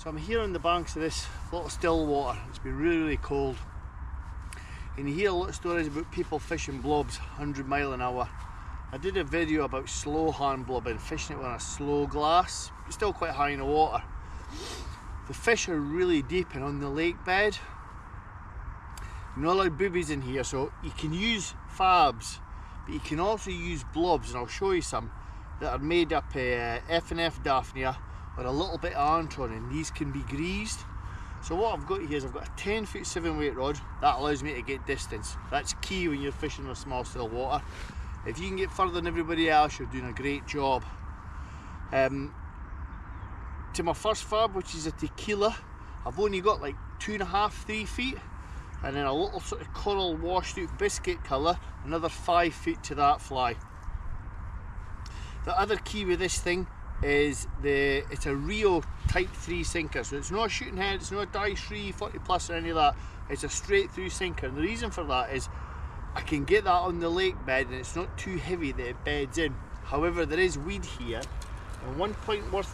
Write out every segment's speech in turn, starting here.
So I'm here on the banks of this little still water. It's been really, really cold. And you hear a lot of stories about people fishing blobs 100 mile an hour. I did a video about slow hand blobbing, fishing it with a slow glass. It's still quite high in the water. The fish are really deep and on the lake bed. You're not allowed boobies in here, so you can use fabs, but you can also use blobs, and I'll show you some that are made up of F&F Daphnia or a little bit of Antron, and these can be greased. So what I've got here is I've got a 10-foot 7-weight rod that allows me to get distance. That's key when you're fishing in small still water. If you can get further than everybody else, you're doing a great job. To my first fab, which is a tequila, I've only got like 2.5–3 feet, and then a little sort of coral washed out biscuit colour, another 5 feet to that fly. The other key with this thing is it's a Rio Type 3 sinker, so it's not a shooting head, it's not a dice free 40 plus or any of that. It's a straight through sinker, and the reason for that is I can get that on the lake bed and it's not too heavy that it beds in. However, there is weed here, and one point worth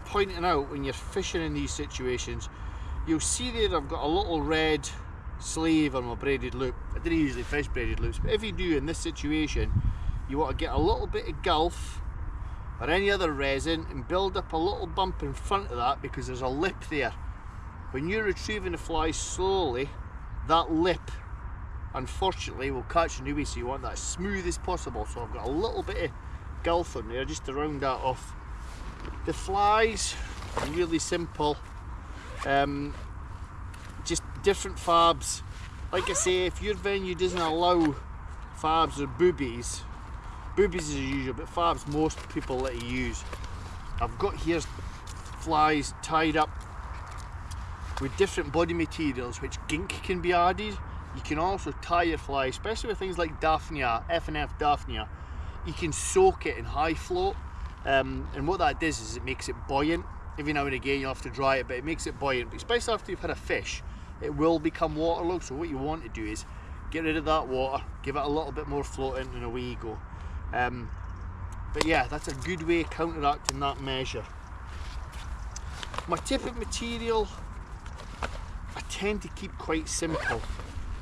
pointing out when you're fishing in these situations, you'll see there I've got a little red sleeve on my braided loop. I didn't usually fish braided loops, but if you do in this situation, you want to get a little bit of Gulf or any other resin and build up a little bump in front of that, because there's a lip there. When you're retrieving the fly slowly, that lip unfortunately will catch a newbie, so you want that as smooth as possible. So I've got a little bit of Gulf on there just to round that off. The flies are really simple, just different fabs. Like I say, if your venue doesn't allow fabs or boobies is usual, but fabs most people let you use. I've got here flies tied up with different body materials which gink can be added. You can also tie your fly, especially with things like Daphnia, F&F Daphnia, you can soak it in high float, and what that does is it makes it buoyant. Every now and again you'll have to dry it, but it makes it buoyant, especially after you've had a fish. It will become waterlogged, so what you want to do is get rid of that water, give it a little bit more floating, and away you go. But yeah, that's a good way of counteracting that measure. My tip of material, I tend to keep quite simple.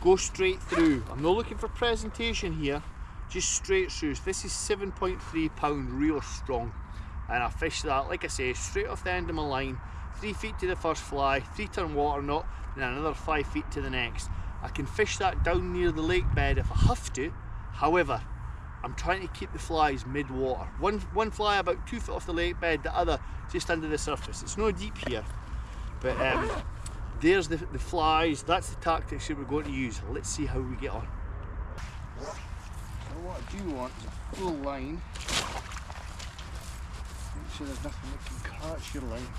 Go straight through. I'm not looking for presentation here, just straight through. So this is 7.3 pound real strong, and I fish that, like I say, straight off the end of my line, 3 feet to the first fly, 3-turn water knot, and then another 5 feet to the next. I can fish that down near the lake bed if I have to. However, I'm trying to keep the flies mid-water. One fly about 2 foot off the lake bed, the other just under the surface. It's no deep here, but there's the flies. That's the tactics that we're going to use. Let's see how we get on. So what I do want is a full line. Make sure there's nothing that can catch your line.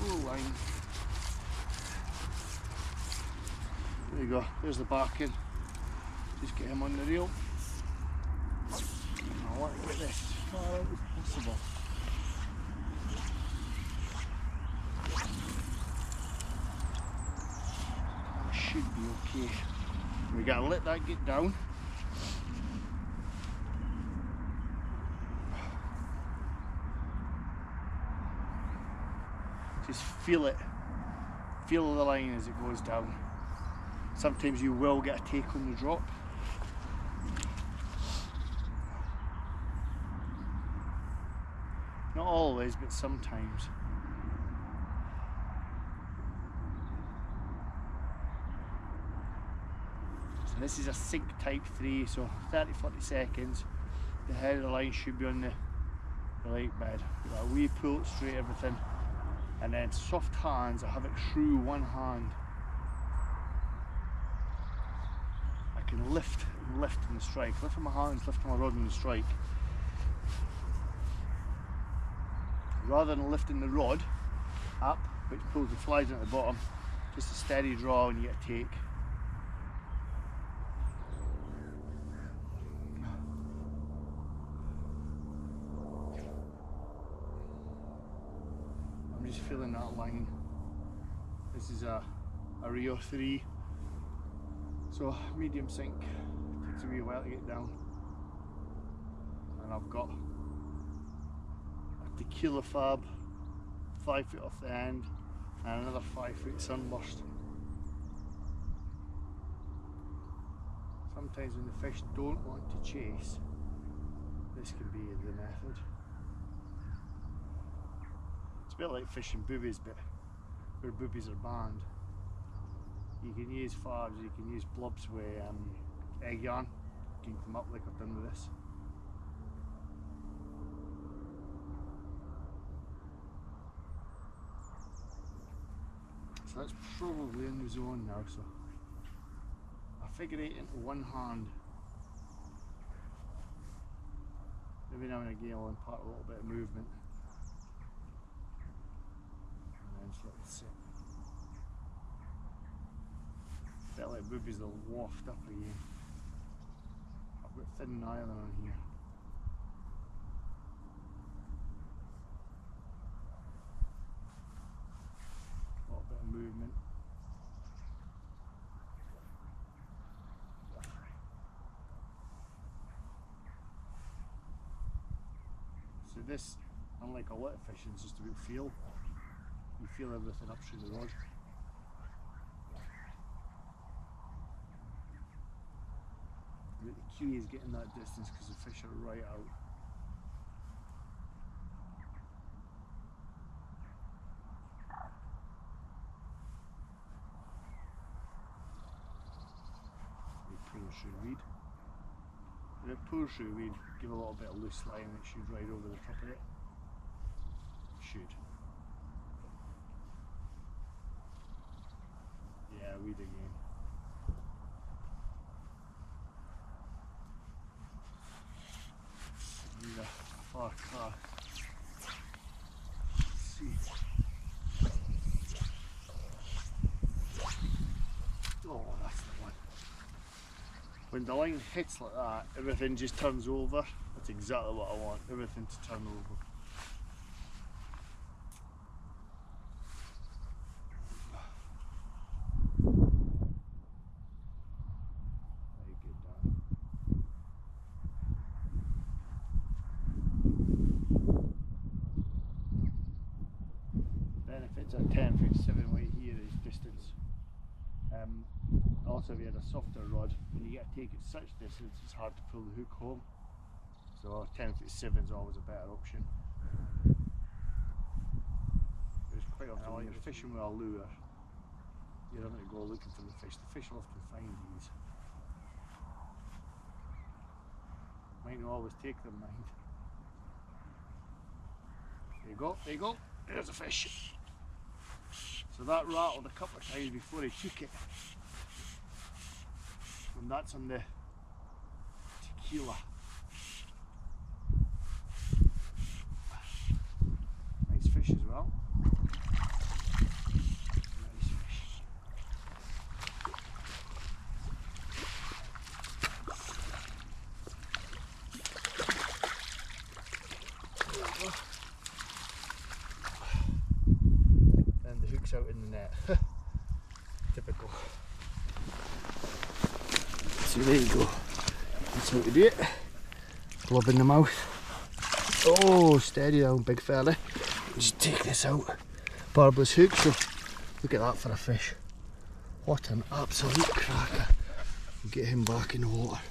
Full line. There you go, there's the barking. Just get him on the reel. I want to get this as far out as possible. That should be okay. We gotta let that get down. Just feel it. Feel the line as it goes down. Sometimes you will get a take on the drop. Not always, but sometimes. So this is a sink type 3, so 30–40 seconds. The head of the line should be on the lake bed. Got a wee pull, straight everything. And then soft hands, I have it through one hand. I can lift and lift in the strike. Lift my hands, lift my rod in the strike. Rather than lifting the rod up, which pulls the flies at the bottom, just a steady draw and you get a take. I'm just feeling that line. This is a Rio 3, so medium sink, takes a wee while to get down. And I've got a tequila fab 5 foot off the end, and another 5 foot sunburst. Sometimes when the fish don't want to chase, this can be the method. It's a bit like fishing boobies, but where boobies are banned. You can use farbs, you can use blobs with egg yarn. You can come up like I've done with this. So that's probably in the zone now, so I figure 8 into one hand. Every now and again I'll impart a little bit of movement. And then just let it sit. A bit like boobies, they'll waft up again. I've got thin nylon on here. A little bit of movement. So this, unlike a lot of fishing, is just about feel. You feel everything up through the rod. But the key is getting that distance because the fish are right out. You pull through weed. When it pulls through weed, give a little bit of loose line and it should ride over the top of it. Should. Yeah, weed again. Need a far car. Let's see. Oh, that's the one. When the line hits like that, everything just turns over. That's exactly what I want, everything to turn over. Benefits are 10 foot 7 weight here is distance. Also if you had a softer rod, when you get to take it such distance, it's hard to pull the hook home. So 10 foot 7 is always a better option. There's quite often when you're fishing with a lure, you're having to go looking for the fish. The fish will often find these. Might not always take them mind. There you go, there you go, there's a fish. So that rattled a couple of times before he took it. And that's on the tequila. Nice fish as well. Nice fish. And the hook's out in the net. Typical. So there you go. That's how to do it. Glob in the mouth. Oh, steady down, big fella. Just take this out. Barbless hook, so look at that for a fish. What an absolute cracker. We'll get him back in the water.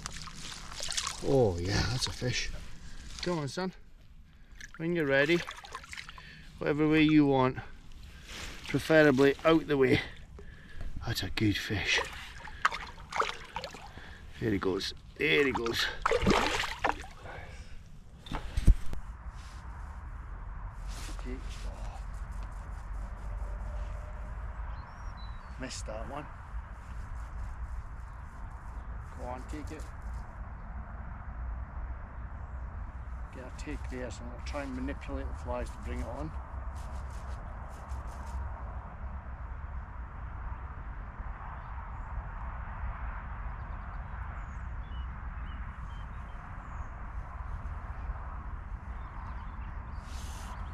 Oh yeah, that's a fish. Come on, son. When you're ready, whatever way you want, preferably out the way. That's a good fish. There he goes, there he goes. Missed that one. Go on, take it. Get a take there, so I'm going to try and manipulate the flies to bring it on.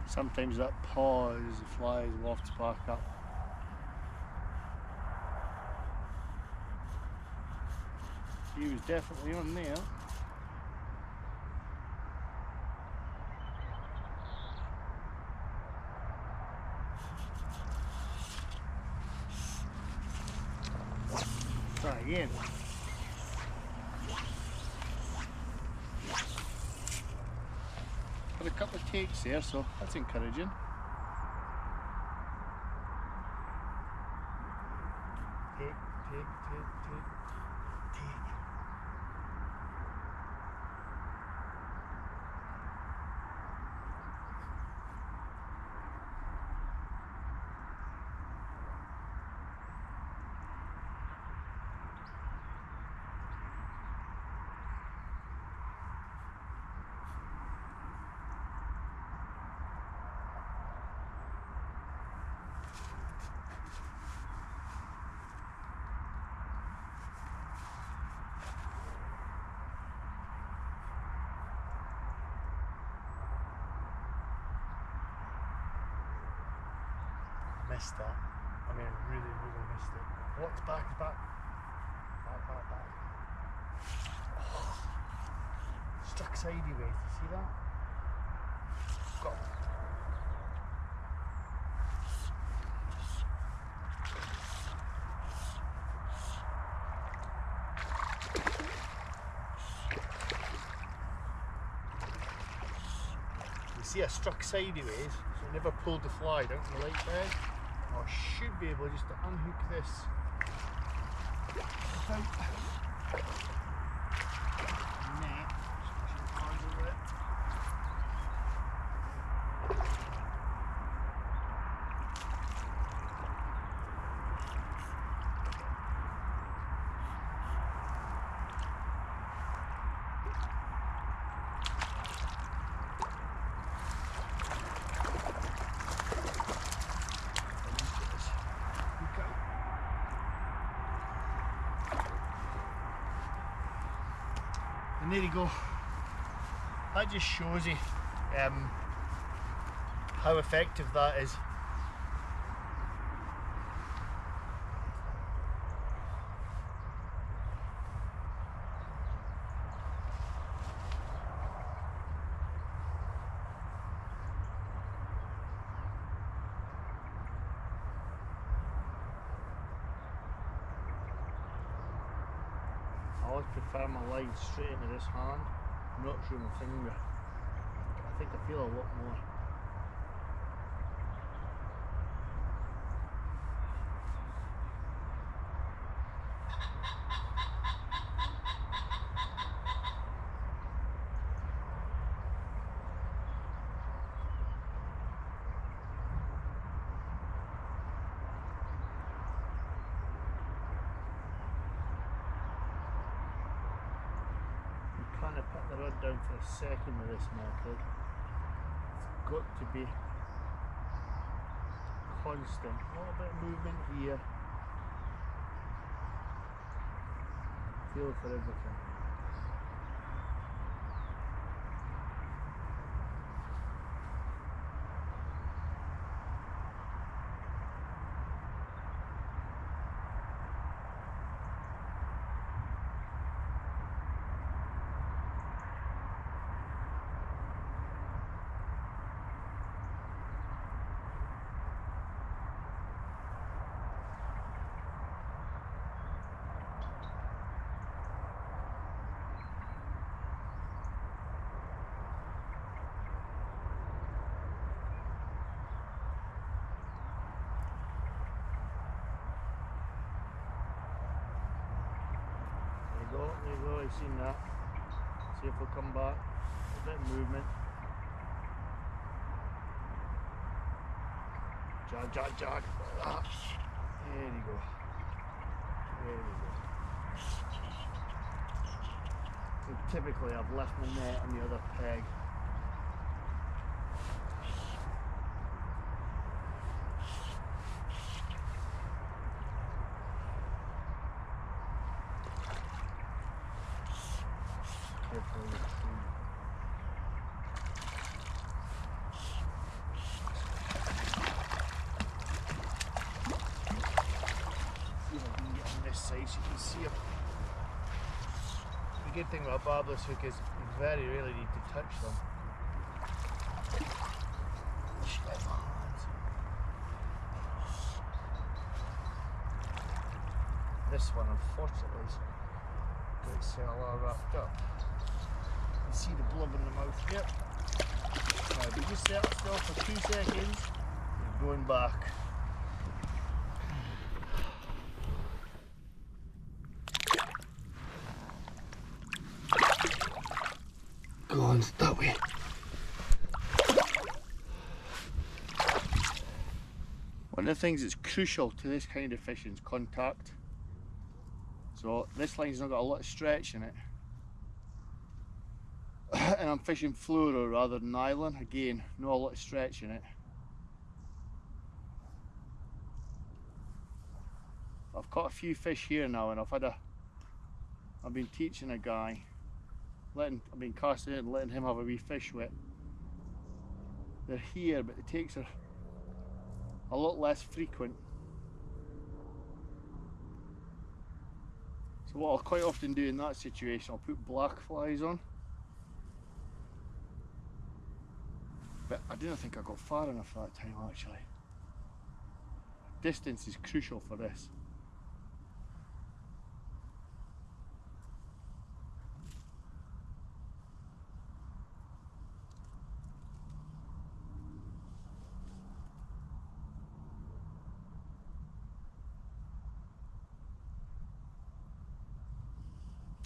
Sometimes that pause, the flies waft back up. He was definitely on there. again. Got a couple of takes there, so that's encouraging. Take. Missed that. I mean, I really missed it. What's back is back. Back. Oh, struck sideways, you see that? Got you see I struck sideways, so I never pulled the fly down from the light bed. I should be able just to unhook this without net. And there you go. That just shows you how effective that is. I always prefer my line straight into this hand, not through my finger. I think I feel a lot more. Kind of put the rod down for a second with this method. It's got to be constant. A little bit of movement here. Feel for everything. There you go, you've seen that. See if we'll come back. A bit of movement. Jog. Like that. There you go. So typically I've left my net on the other peg. Careful with the tree. See if I can get on this side so you can see it. The good thing about a barbless hook is you very rarely need to touch them. This this one, unfortunately, is got its cell all wrapped up. You see the blob in the mouth here. Now, we just set it still for 2 seconds, and going back. Go on that way. One of the things that's crucial to this kind of fishing is contact. So this line's not got a lot of stretch in it. And I'm fishing fluoro rather than nylon. Again, not a lot of stretch in it. I've caught a few fish here now, and I've been teaching a guy, I've been casting it and letting him have a wee fish with. They're here, but the takes are a lot less frequent. So what I'll quite often do in that situation, I'll put black flies on. But I didn't think I got far enough that time actually. Distance is crucial for this.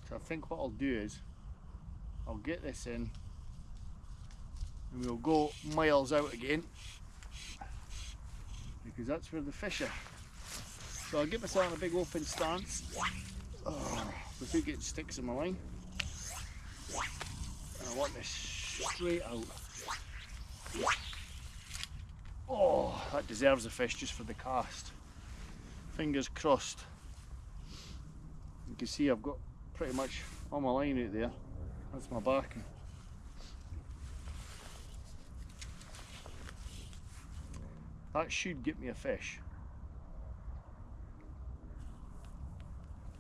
So I think what I'll do is, I'll get this in and we'll go miles out again, because that's where the fish are. So I'll get myself in a big open stance without getting sticks in my line. And I want this straight out. Oh, that deserves a fish just for the cast. Fingers crossed. You can see I've got pretty much all my line out there. That's my backing. That should get me a fish.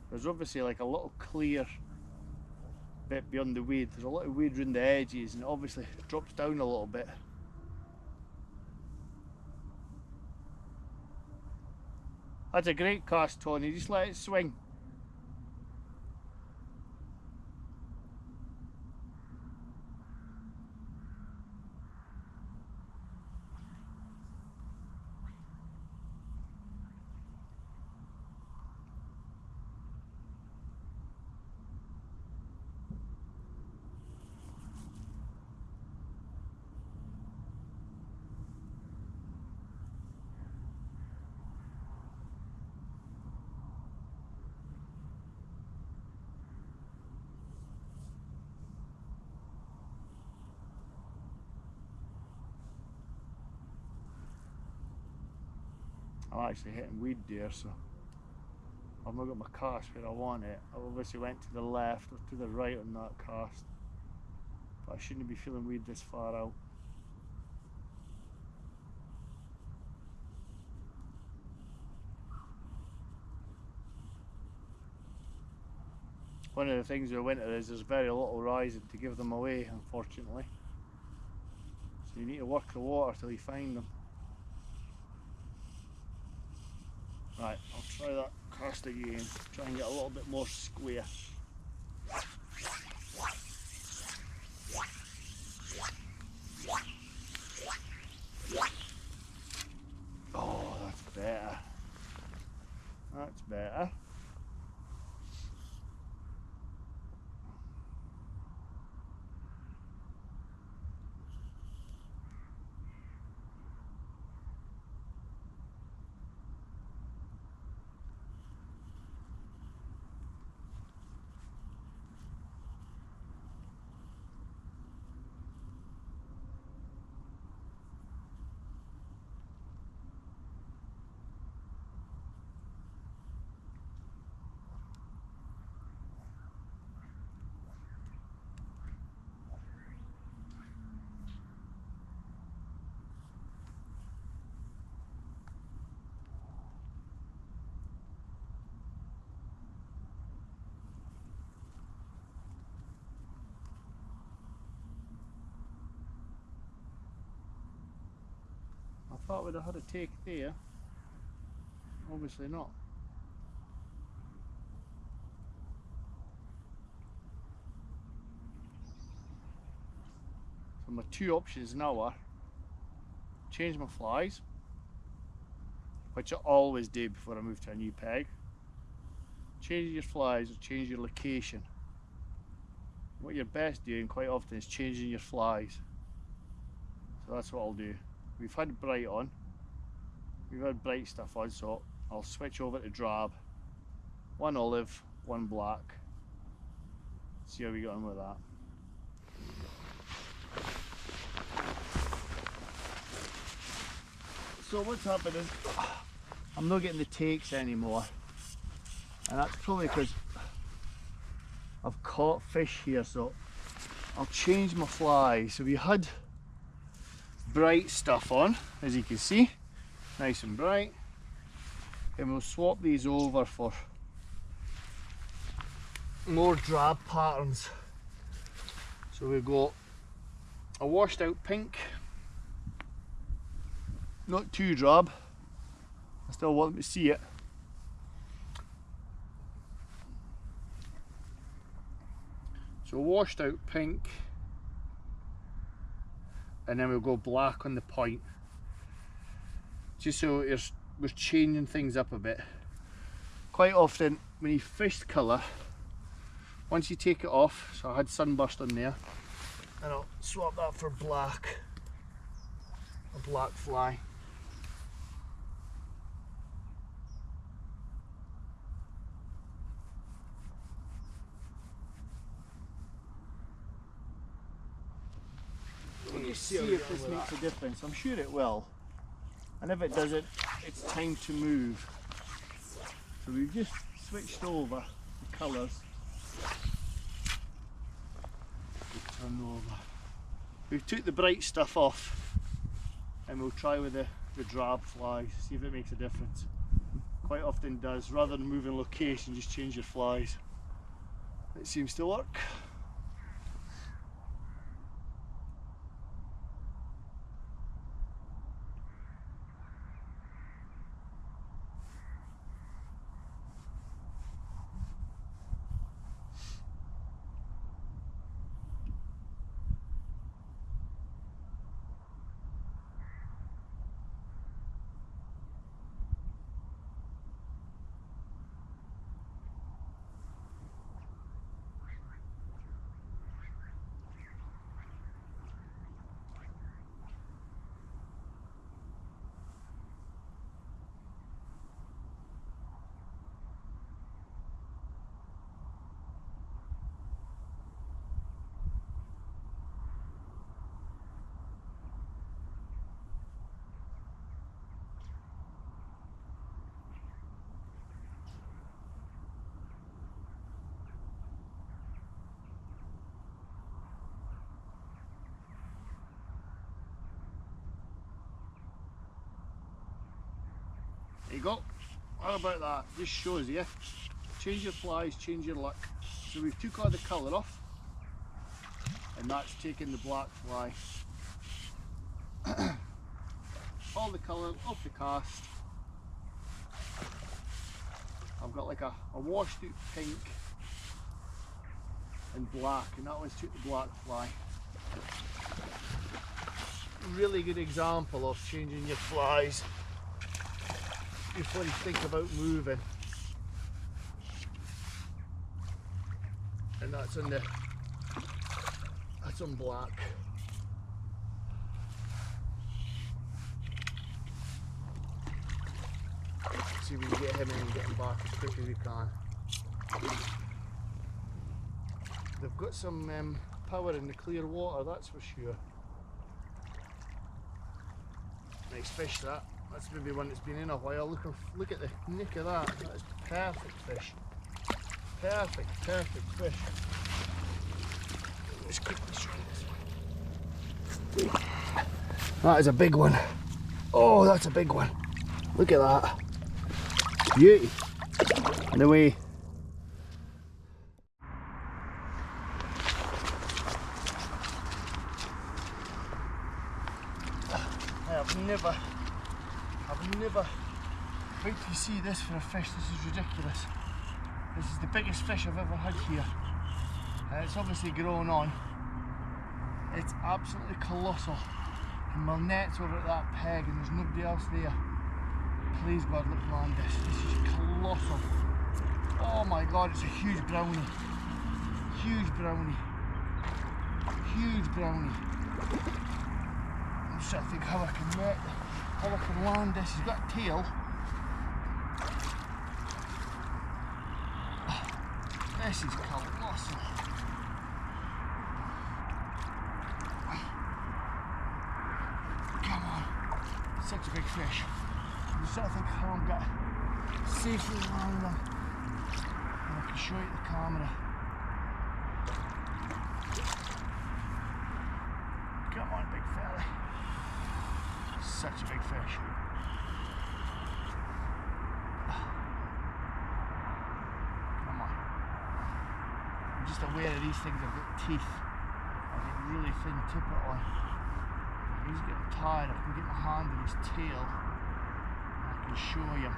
There's obviously like a little clear bit beyond the weed. There's a lot of weed around the edges and it obviously drops down a little bit. That's a great cast, Tony. Just let it swing. I'm actually hitting weed there, so I've not got my cast where I want it. I obviously went to the left or to the right on that cast, but I shouldn't be feeling weed this far out. One of the things with winter is there's very little rising to give them away, unfortunately. So you need to work the water till you find them. Right, I'll try that cast again, try and get a little bit more square. Oh, that's better. That's better. I thought we'd have had a take there. Obviously not. So my two options now are change my flies, which I always do before I move to a new peg. Change your flies or change your location. What you're best doing quite often is changing your flies. So that's what I'll do. We've had bright on, we've had bright stuff on, so I'll switch over to drab. One olive, one black. See how we get on with that. So what's happened is I'm not getting the takes anymore, and that's probably because I've caught fish here. So I'll change my flies. So we had bright stuff on, as you can see, nice and bright, and we'll swap these over for more drab patterns. So we've got a washed out pink, not too drab, I still want them to see it. So washed out pink, and then we'll go black on the point, just so we're changing things up a bit. Quite often when you fish the colour, once you take it off, so I had sunburst on there, and I'll swap that for black, a black fly. See if this makes a difference. I'm sure it will, and if it doesn't, it's time to move. So we've just switched over the colours. Turn over. We've took the bright stuff off, and we'll try with the drab flies, see if it makes a difference. Quite often does. Rather than moving location, just change your flies. It seems to work. There you go. How about that? Just shows you. Change your flies, change your luck. So we've took all the colour off, and that's taken the black fly. All the colour off the cast. I've got like a washed out pink and black, and that one's took the black fly. Really good example of changing your flies before you think about moving. And that's on black. See if we can get him in and get him back as quick as we can. They've got some power in the clear water, that's for sure. Nice fish that. That's maybe one that's been in a while. Look at the nick of that. That is perfect fish. Perfect fish. Let's quickly try this one. That is a big one. Oh, that's a big one. Look at that. Beauty. And away. I've never, wait till you see this for a fish. This is ridiculous. This is the biggest fish I've ever had here. It's obviously grown on. It's absolutely colossal. And my net's over at that peg and there's nobody else there. Please God, let me land this. This is colossal. Oh my God, it's a huge brownie. Huge brownie. Huge brownie. I'm just trying to think how I can land this. He's got a tail. This is colossal. Come on. Such a big fish. I'm just trying to think how I'm going to safely land them. And I can show you the camera. Come on, big fella. Such a big fish. Come on. I'm just aware of these things have got teeth. I've got really thin tipper on. He's getting tired. I can get my hand on his tail. And I can show you.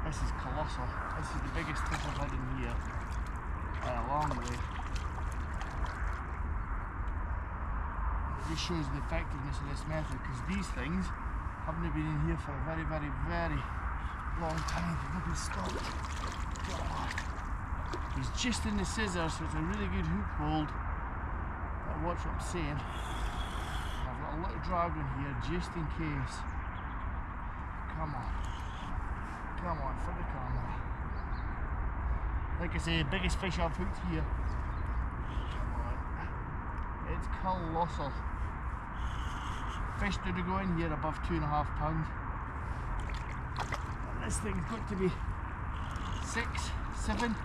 This is colossal. This is the biggest fish I've had in here by a long way. This shows the effectiveness of this method, because these things haven't been in here for a very, very, very long time. They've not been stopped. God. He's just in the scissors, so it's a really good hook hold. But watch what I'm saying. I've got a little drag on here just in case. Come on. Come on, for the camera. Like I say, the biggest fish I've hooked here. Come on. It's colossal. Fish did go in here above 2.5 pounds. And this thing's got to be 6, 7,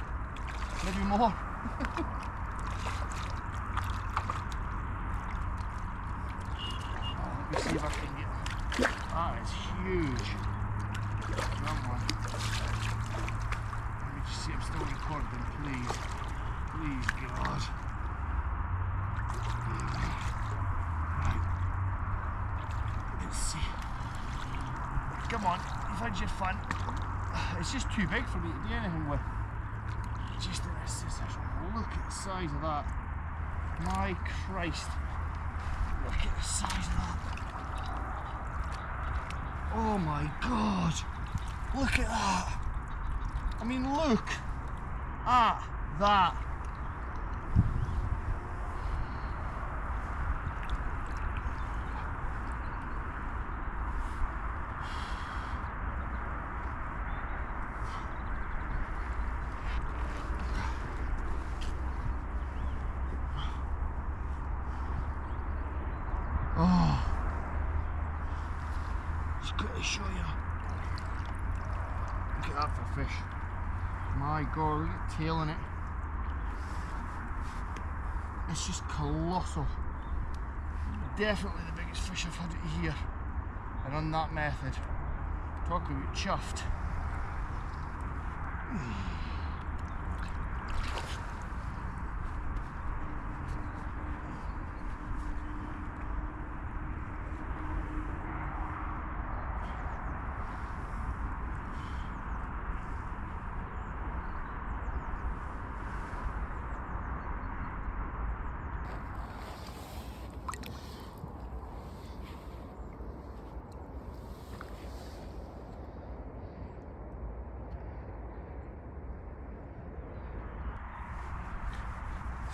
maybe more. Let me see if I can get. Ah, it's huge. Come on. Let me just see, I'm still recording, please. Please, God. Come on, you've had your fun. It's just too big for me to do anything with. Just in this scissors. Look at the size of that. My Christ. Look at the size of that. Oh my God. Look at that. I mean, look at that. Oh, just quickly show you. Look at that for a fish. My God, look at the tail in it. It's just colossal. Definitely the biggest fish I've had here. And on that method. Talk about chuffed.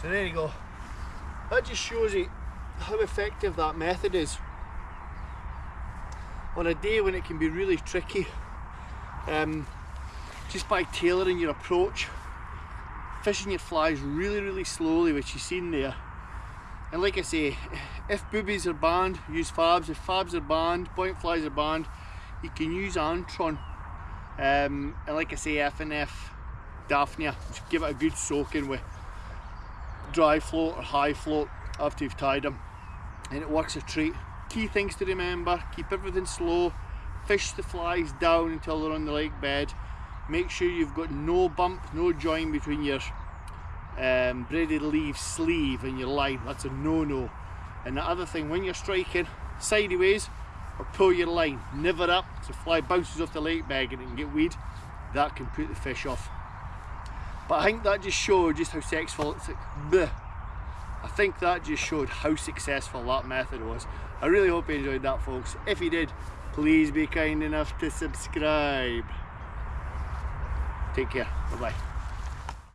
So there you go. That just shows you how effective that method is. On a day when it can be really tricky, just by tailoring your approach, fishing your flies really, really slowly, which you've seen there. And like I say, if boobies are banned, use fabs. If fabs are banned, point flies are banned, you can use Antron. And like I say, F&F Daphnia, just give it a good soaking with dry float or high float after you've tied them, and it works a treat. Key things to remember: keep everything slow, fish the flies down until they're on the lake bed, make sure you've got no bump, no join between your braided leaf sleeve and your line. That's a no-no. And the other thing, when you're striking sideways or pull your line, never up, so fly bounces off the lake bed and it can get weed. That can put the fish off. But I think that just showed just how successful it's I think that just showed how successful that method was. I really hope you enjoyed that, folks. If you did, please be kind enough to subscribe. Take care. Bye bye.